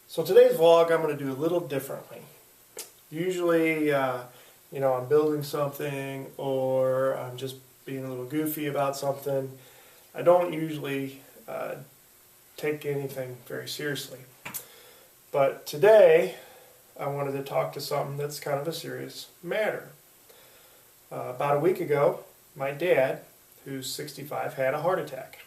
So today's vlog I'm going to do a little differently. Usually, I'm building something or I'm just being a little goofy about something. I don't usually take anything very seriously. But today, I wanted to talk to something that's kind of a serious matter. About a week ago, my dad, who's 65, had a heart attack.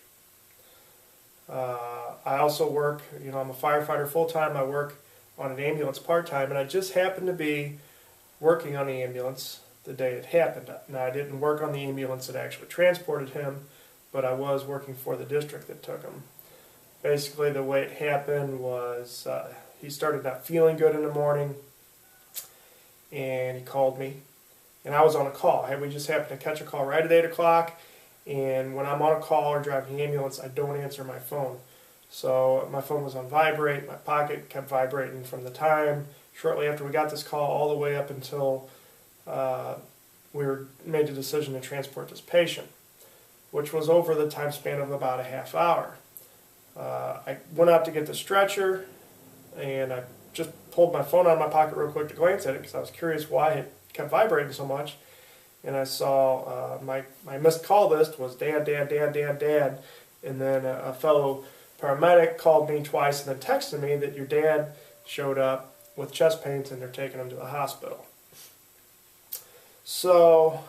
I also work, I'm a firefighter full-time. I work on an ambulance part-time, and I just happened to be working on the ambulance the day it happened. Now, I didn't work on the ambulance that actually transported him, but I was working for the district that took him. Basically, the way it happened was he started not feeling good in the morning, and he called me, and I was on a call. We just happened to catch a call right at 8 o'clock. And when I'm on a call or driving the ambulance, I don't answer my phone. So my phone was on vibrate, my pocket kept vibrating from the time shortly after we got this call all the way up until made the decision to transport this patient, which was over the time span of about a half hour. I went out to get the stretcher, and I just pulled my phone out of my pocket real quick to glance at it because I was curious why it kept vibrating so much. And I saw my missed call list was Dad, Dad, Dad, Dad, Dad. And then a fellow paramedic called me twice and then texted me that your dad showed up with chest pains and they're taking him to the hospital. So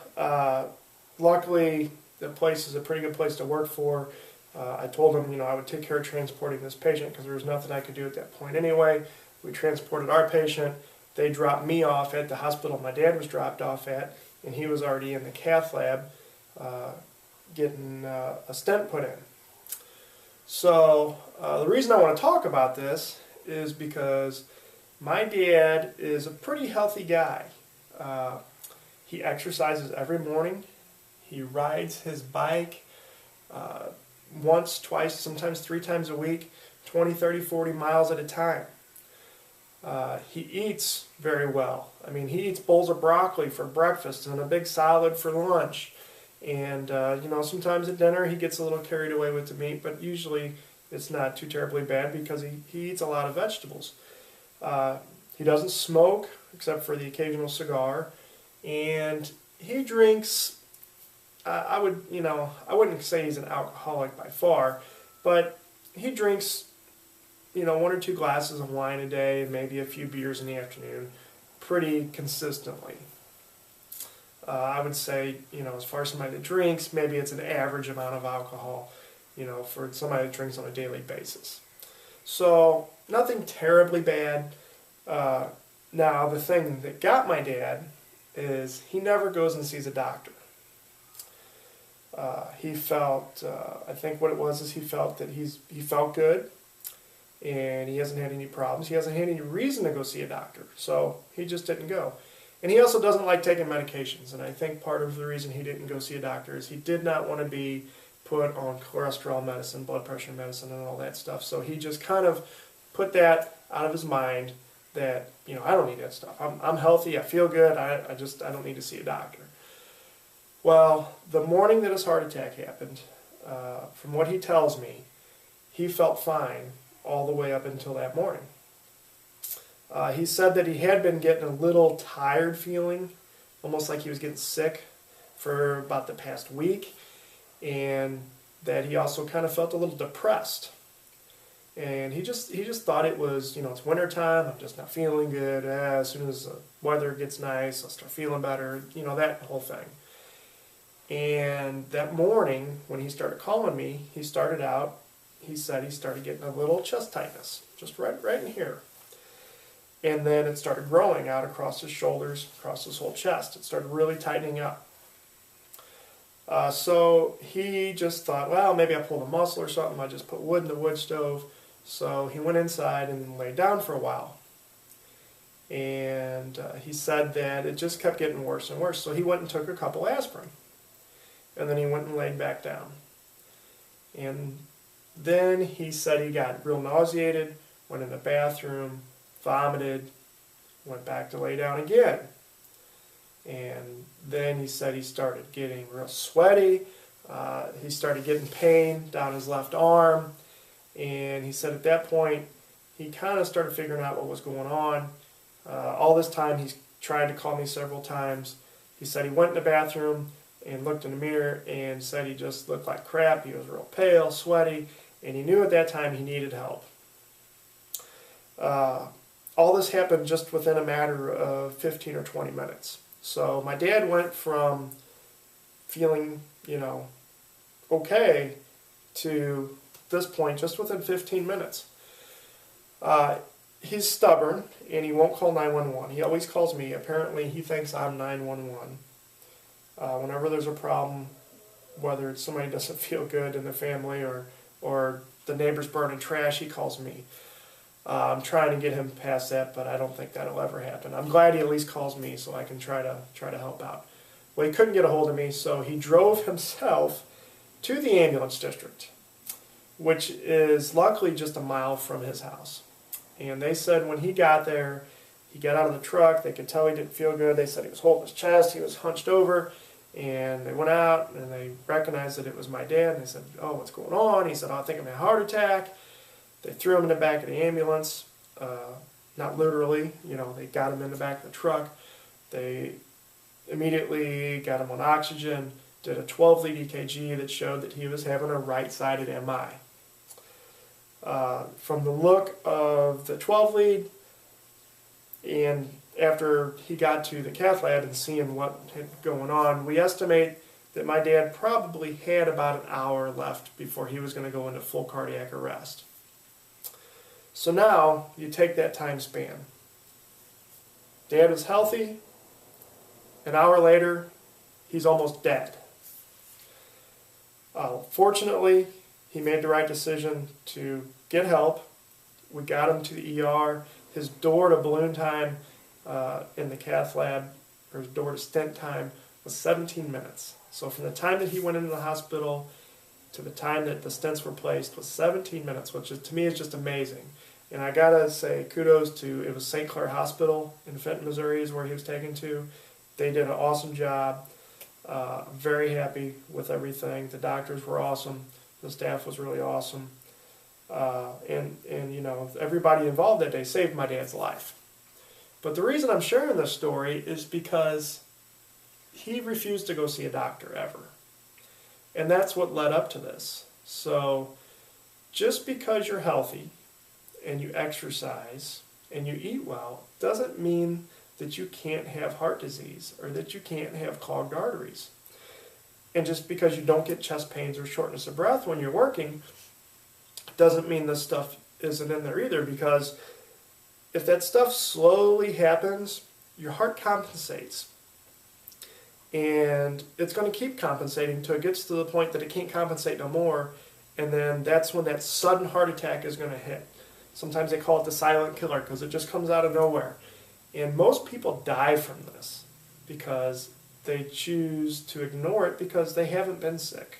luckily the place is a pretty good place to work for. I told him, I would take care of transporting this patient because there was nothing I could do at that point anyway. We transported our patient. They dropped me off at the hospital my dad was dropped off at, and he was already in the cath lab getting a stent put in. So the reason I want to talk about this is because my dad is a pretty healthy guy. He exercises every morning. He rides his bike once, twice, sometimes 3 times a week, 20, 30, 40 miles at a time. He eats very well. I mean, he eats bowls of broccoli for breakfast and a big salad for lunch. And, sometimes at dinner he gets a little carried away with the meat, but usually it's not too terribly bad because he eats a lot of vegetables. He doesn't smoke except for the occasional cigar. And he drinks, I wouldn't say he's an alcoholic by far, but he drinks 1 or 2 glasses of wine a day and maybe a few beers in the afternoon pretty consistently. I would say, as far as somebody that drinks, maybe it's an average amount of alcohol, for somebody that drinks on a daily basis. So, nothing terribly bad. Now, the thing that got my dad is he never goes and sees a doctor. He felt, I think what it was is he felt that he felt good. And he hasn't had any problems. He hasn't had any reason to go see a doctor, so he just didn't go. And he also doesn't like taking medications, and I think part of the reason he didn't go see a doctor is he did not want to be put on cholesterol medicine, blood pressure medicine, and all that stuff. So he just kind of put that out of his mind that, I don't need that stuff. I'm healthy, I feel good, I don't need to see a doctor. Well, the morning that his heart attack happened, from what he tells me, he felt fine all the way up until that morning. He said that he had been getting a little tired feeling, almost like he was getting sick for about the past week, and that he also kind of felt a little depressed. And he just thought it was, it's winter time, I'm just not feeling good. As soon as the weather gets nice, I'll start feeling better, that whole thing. And that morning, when he started calling me, he said he started getting a little chest tightness, just right in here. And then it started growing out across his shoulders, across his whole chest. It started really tightening up. So he just thought, well, maybe I pulled a muscle or something. I just put wood in the wood stove. So he went inside and laid down for a while. And he said that it just kept getting worse and worse. So he went and took a couple aspirin. And then he went and laid back down. And then he said he got real nauseated, went in the bathroom, vomited, went back to lay down again. And then he said he started getting real sweaty. He started getting pain down his left arm. And he said at that point he kind of started figuring out what was going on. All this time he's tried to call me several times. He said he went in the bathroom and looked in the mirror and said he just looked like crap. He was real pale, sweaty, and he knew at that time he needed help. All this happened just within a matter of 15 or 20 minutes. So my dad went from feeling, okay to this point just within 15 minutes. He's stubborn and he won't call 911. He always calls me. Apparently he thinks I'm 911. Whenever there's a problem, whether it's somebody doesn't feel good in the family or the neighbor's burning trash, he calls me. I'm trying to get him past that, but I don't think that'll ever happen. I'm glad he at least calls me so I can try to help out. Well, he couldn't get a hold of me, so he drove himself to the ambulance district, which is luckily just a mile from his house. And they said when he got there, he got out of the truck, they could tell he didn't feel good. They said he was holding his chest, he was hunched over, and they went out and they recognized that it was my dad. And they said, "Oh, what's going on?" He said, "Oh, I think I'm having a heart attack." They threw him in the back of the ambulance, not literally, they got him in the back of the truck. They immediately got him on oxygen, did a 12-lead EKG that showed that he was having a right-sided MI. From the look of the 12-lead, and after he got to the cath lab and seeing what had going on, we estimate that my dad probably had about an hour left before he was going to go into full cardiac arrest. So now you take that time span. Dad was healthy. An hour later, he's almost dead. Fortunately, he made the right decision to get help. We got him to the ER. His door to balloon time in the cath lab, or his door to stent time, was 17 minutes. So from the time that he went into the hospital to the time that the stents were placed was 17 minutes, which is, to me is just amazing. And I gotta say kudos to, it was St. Clair Hospital in Fenton, Missouri is where he was taken to. They did an awesome job. Very happy with everything. The doctors were awesome. The staff was really awesome. And everybody involved that day saved my dad's life. But the reason I'm sharing this story is because he refused to go see a doctor ever. And that's what led up to this. So just because you're healthy and you exercise and you eat well doesn't mean that you can't have heart disease or that you can't have clogged arteries. And just because you don't get chest pains or shortness of breath when you're working doesn't mean this stuff isn't in there either, because if that stuff slowly happens, your heart compensates. And it's going to keep compensating until it gets to the point that it can't compensate no more, and then that's when that sudden heart attack is going to hit. Sometimes they call it the silent killer because it just comes out of nowhere. And most people die from this because they choose to ignore it because they haven't been sick.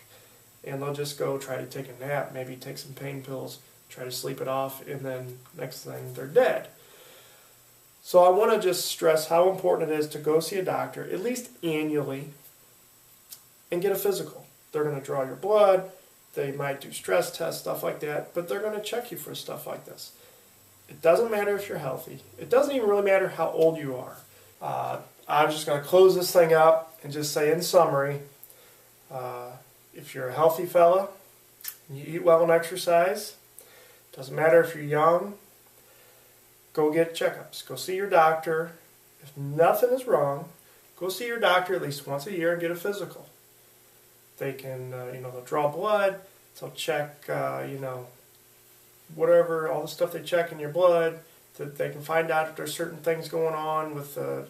And they'll just go try to take a nap, maybe take some pain pills, try to sleep it off, and then next thing they're dead. So I want to just stress how important it is to go see a doctor, at least annually, and get a physical. They're going to draw your blood, they might do stress tests, stuff like that, but they're going to check you for stuff like this. It doesn't matter if you're healthy. It doesn't even really matter how old you are. I'm just going to close this thing up and just say in summary, if you're a healthy fella, and you eat well and exercise, doesn't matter if you're young, go get checkups. Go see your doctor. If nothing is wrong, go see your doctor at least once a year and get a physical. They can, they'll draw blood, they'll check, whatever, all the stuff they check in your blood, that they can find out if there's certain things going on with, the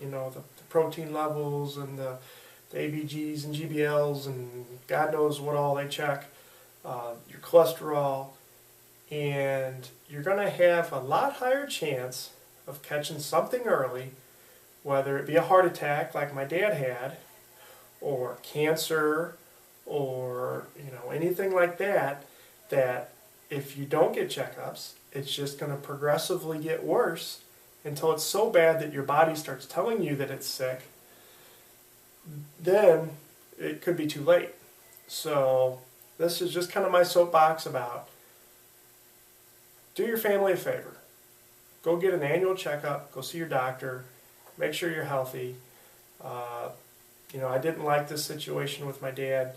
protein levels and the ABGs and GBLs and God knows what all they check, your cholesterol, and you're going to have a lot higher chance of catching something early, whether it be a heart attack like my dad had, or cancer, or anything like that, that if you don't get checkups, it's just going to progressively get worse until it's so bad that your body starts telling you that it's sick. Then it could be too late. So this is just kind of my soapbox about do your family a favor. go get an annual checkup, go see your doctor, make sure you're healthy. You know, I didn't like this situation with my dad.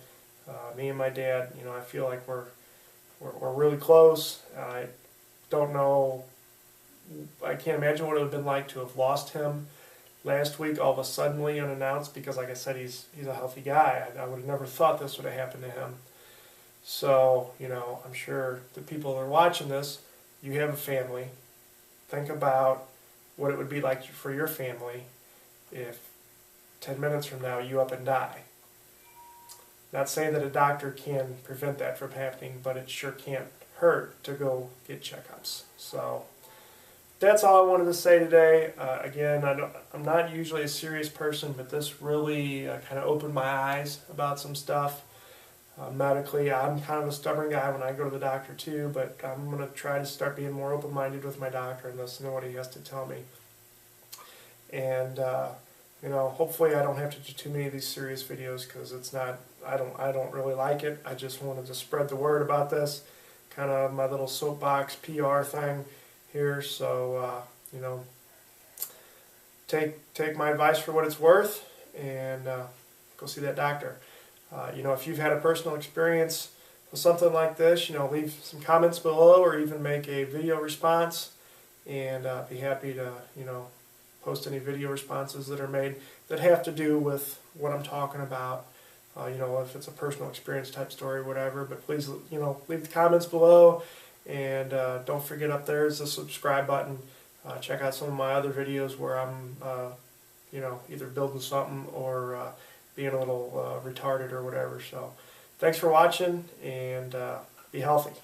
Me and my dad, you know, I feel like we're really close. I don't know, I can't imagine what it would have been like to have lost him last week all of a suddenly unannounced, because like I said, he's a healthy guy. I would have never thought this would have happened to him. So, you know, I'm sure the people that are watching this, you have a family. Think about what it would be like for your family if 10 minutes from now you up and die. Not saying that a doctor can prevent that from happening, but it sure can't hurt to go get checkups. So that's all I wanted to say today. Again, I'm not usually a serious person, but this really kind of opened my eyes about some stuff. Medically, I'm kind of a stubborn guy when I go to the doctor too, but I'm going to try to start being more open-minded with my doctor and listen to what he has to tell me. And you know, hopefully I don't have to do too many of these serious videos, because it's not, I don't really like it. I just wanted to spread the word about this, kind of my little soapbox PR thing here. So you know, take my advice for what it's worth, and go see that doctor. You know, if you've had a personal experience with something like this, you know, leave some comments below, or even make a video response, and be happy to, you know, post any video responses that are made that have to do with what I'm talking about. You know, if it's a personal experience type story or whatever, but please, you know, leave the comments below, and don't forget, up there is the subscribe button. Check out some of my other videos where I'm, you know, either building something or being a little retarded or whatever. So thanks for watching, and be healthy.